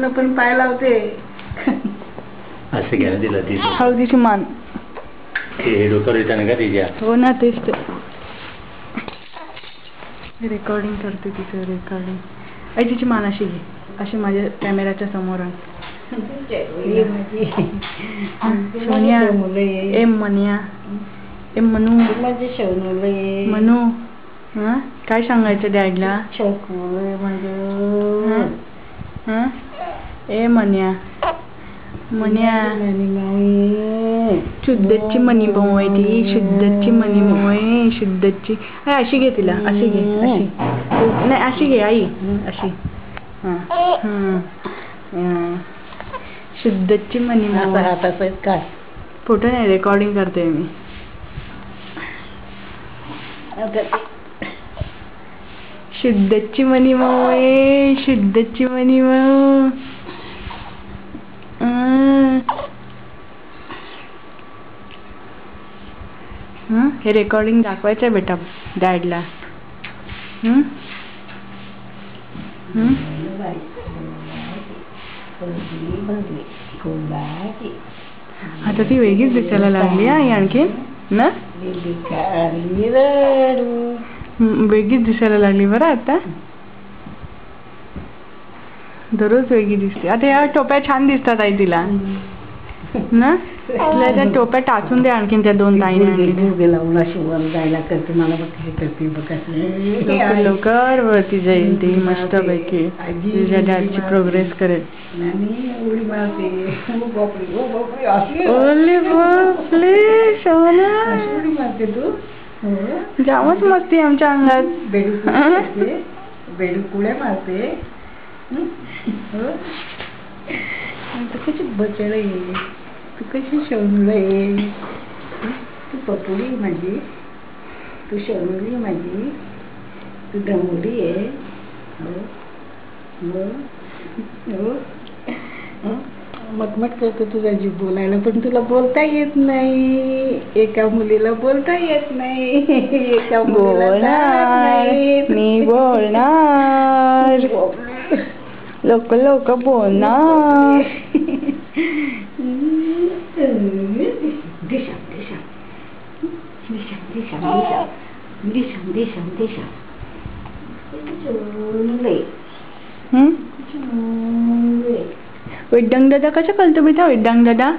पूर्ण पण पाय लावते. असं घ्यायला दिलं ती हळदीची मान ते डोक्यावर येताना का तिच्या. हो ना तेच ते रेकॉर्डिंग करते तिचं रेकॉर्डिंग. आई तिची मान अशी घे अशी माझ्या कॅमेराच्या समोर आण. सोनिया एम मनिया एम मनू मनू हा काय सांगायचं डॅडला. ए मन्या मन्या शुद्धची मनी भाऊ आहे ती. शुद्धची मनी भाऊ आहे शुद्धची. अशी घे तिला अशी घे अशी नाही अशी घे आई अशी. शुद्धची मनी भाऊ काय फोटो नाही रेकॉर्डिंग करते मी. शुद्धची मनी भाऊ आहे शुद्धची मनी भाऊ. हे रेकॉर्डिंग दाखवायचं आहे बेटा डॅडला. आता ती वेगळीच दिसायला लागली आहे आणखी ना. वेगळीच दिसायला लागली बरं आता. दररोज वेगळी दिसते. आता या टोप्या छान दिसतात आई तिला ना. तिला त्या टोप्या टाचून दे आणखीन त्या दोन ताईने आणली. लवकर वरती जाईल ती मस्त पैकी तुझ्या डॅडची प्रोग्रेस करेल. ओले बापले सोना जामच मस्ती आमच्या अंगात. बेडू पुढे मारते. कशी बचड आहे तू कशी शोनूळ आहे. तू पपुडी माझी तू शोनूली माझी तू डमोडी आहे. मटमट करतो तुझा जीव बोलायला पण तुला बोलता येत नाही. एका मुलीला बोलता येत नाही. एका बोलणार मी बोलणार लोक लोक बोलणार. विड्डंग दादा कशा कळतो बेटा विड्डंग दादा.